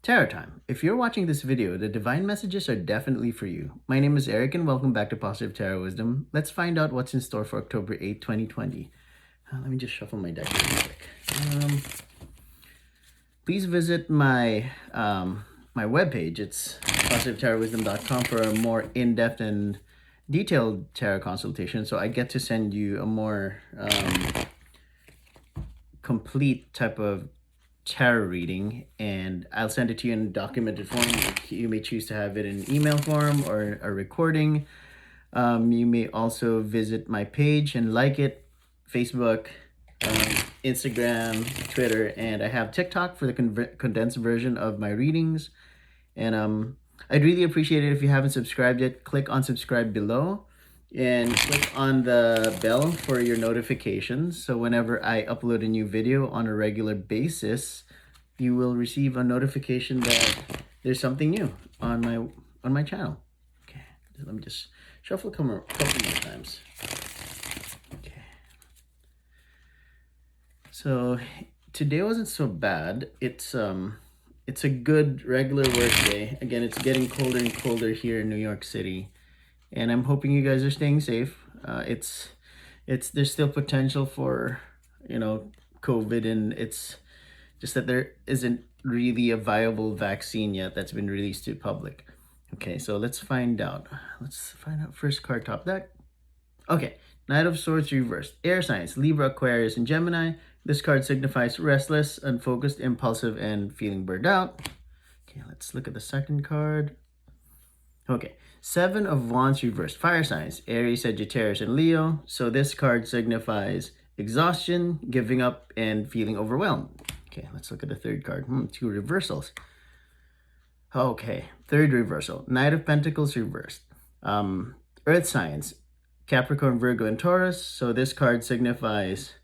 Tarot time. If you're watching this video, the divine messages are definitely for you. My name is Eric and welcome back to Positive Tarot Wisdom. Let's find out what's in store for October 8th, 2020. Let me just shuffle my deck real quick. Please visit my my webpage. It's positivetarotwisdom.com for a more in-depth and detailed tarot consultation. So I get to send you a more complete type of tarot reading, and I'll send it to you in documented form. You may choose to have it in email form or a recording. You may also visit my page and like it, Facebook, Instagram, Twitter, and I have TikTok for the condensed version of my readings. And I'd really appreciate it if you haven't subscribed yet. Click on subscribe below and click on the bell for your notifications. So whenever I upload a new video on a regular basis, you will receive a notification that there's something new on my channel. Okay, let me just shuffle a couple more times. Okay. So today wasn't so bad. It's a good regular work day. Again, it's getting colder and colder here in New York City, and I'm hoping you guys are staying safe. There's still potential for COVID, and it's just that there isn't really a viable vaccine yet that's been released to public. Okay, so let's find out. First card top deck. Okay, Knight of Swords reversed. Air signs, Libra, Aquarius, and Gemini. This card signifies restless, unfocused, impulsive, and feeling burned out. Okay, let's look at the second card. Okay, Seven of Wands reversed. Fire signs, Aries, Sagittarius, and Leo. So this card signifies exhaustion, giving up, and feeling overwhelmed. Okay, let's look at the third card. Two reversals. Okay, third reversal. Knight of Pentacles reversed. Earth signs, Capricorn, Virgo, and Taurus. So this card signifies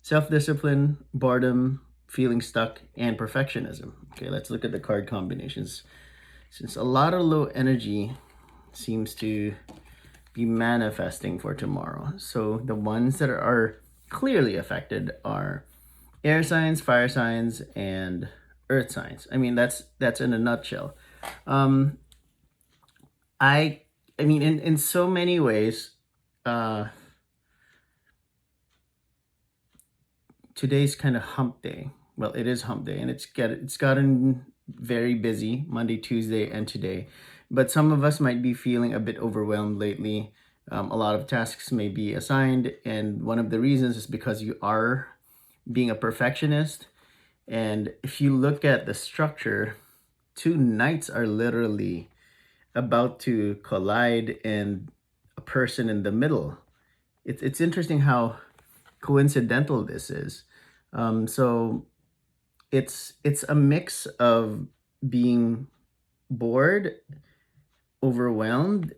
self-discipline, boredom, feeling stuck, and perfectionism. Okay, let's look at the card combinations. Since a lot of low energy seems to be manifesting for tomorrow. So the ones that are clearly affected are air signs, fire signs, and earth signs. I mean, that's in a nutshell. I mean, in so many ways, today's kind of hump day. Well, it is hump day, and it's gotten very busy Monday, Tuesday, and today. But some of us might be feeling a bit overwhelmed lately. A lot of tasks may be assigned, and one of the reasons is because you are being a perfectionist. And if you look at the structure, two knights are literally about to collide, and a person in the middle. It's interesting how coincidental this is. So it's a mix of being bored, overwhelmed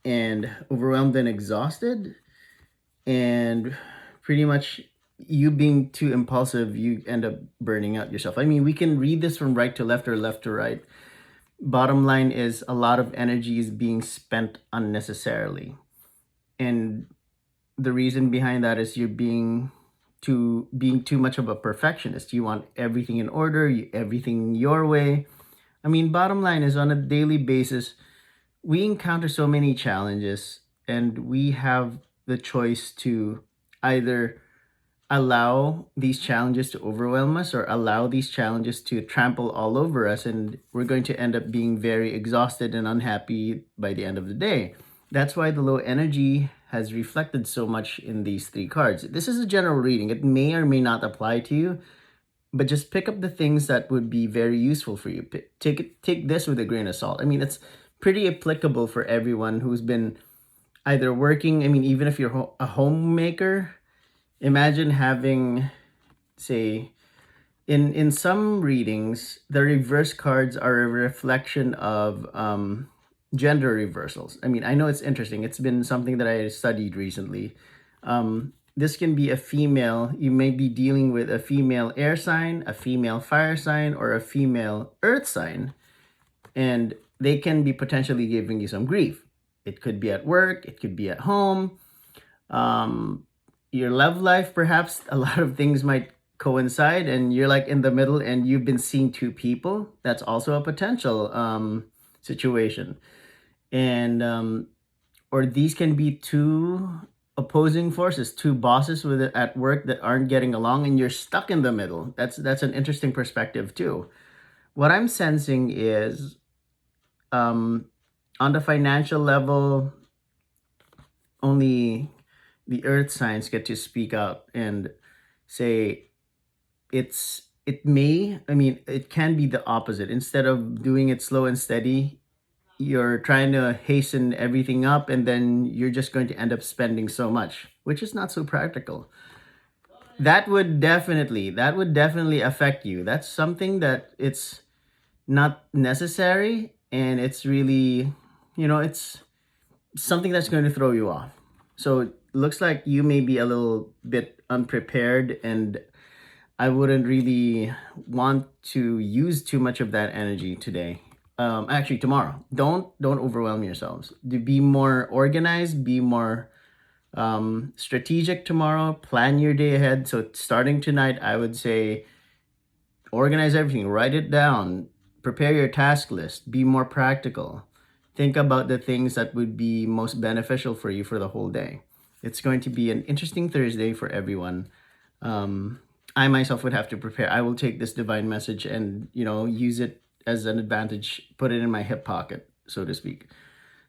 and exhausted, and pretty much you being too impulsive, you end up burning out yourself. I mean, we can read this from right to left or left to right. Bottom line is a lot of energy is being spent unnecessarily. And the reason behind that is you're being too much of a perfectionist. You want everything in order, everything your way. I mean, bottom line is on a daily basis, we encounter so many challenges, and we have the choice to either allow these challenges to overwhelm us or allow these challenges to trample all over us, and we're going to end up being very exhausted and unhappy by the end of the day. That's why the low energy has reflected so much in these three cards. This is a general reading. It may or may not apply to you, but just pick up the things that would be very useful for you. Take this with a grain of salt. I mean, it's pretty applicable for everyone who's been either working. I mean, even if you're a homemaker, imagine having, say, in some readings, the reverse cards are a reflection of gender reversals. I mean, I know it's interesting. It's been something that I studied recently. This can be a female. You may be dealing with a female air sign, a female fire sign, or a female earth sign. And they can be potentially giving you some grief. It could be at work. It could be at home. Your love life, perhaps a lot of things might coincide and you're like in the middle and you've been seeing two people, that's also a potential situation. And or these can be two opposing forces, two bosses with it at work that aren't getting along, and you're stuck in the middle. That's an interesting perspective too. What I'm sensing is on the financial level, only the earth signs get to speak out and say it can be the opposite. Instead of doing it slow and steady, you're trying to hasten everything up, and then you're just going to end up spending so much, which is not so practical. That would definitely affect you. That's something that it's not necessary, and it's really, it's something that's going to throw you off. So it looks like you may be a little bit unprepared, and I wouldn't really want to use too much of that energy today. Actually, tomorrow. Don't overwhelm yourselves. Be more organized. Be more strategic tomorrow. Plan your day ahead. So starting tonight, I would say organize everything. Write it down. Prepare your task list. Be more practical. Think about the things that would be most beneficial for you for the whole day. It's going to be an interesting Thursday for everyone. I myself would have to prepare. I will take this divine message and, use it as an advantage, put it in my hip pocket, so to speak.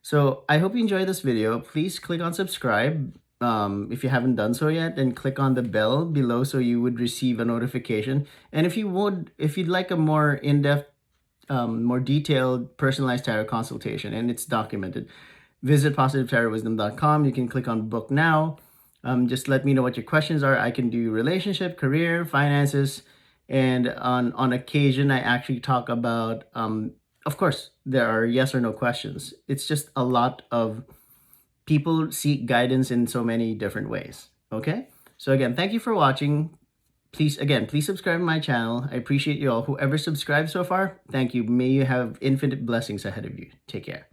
So I hope you enjoyed this video. Please click on subscribe. If you haven't done so yet, then click on the bell below so you would receive a notification. And if you'd like a more in-depth, more detailed, personalized tarot consultation, and it's documented, visit positivetarotwisdom.com. You can click on book now. Just let me know what your questions are. I can do relationship, career, finances, and on occasion, I actually talk about, of course, there are yes or no questions. It's just a lot of people seek guidance in so many different ways. Okay? So again, thank you for watching. Please subscribe to my channel. I appreciate you all. Whoever subscribed so far, thank you. May you have infinite blessings ahead of you. Take care.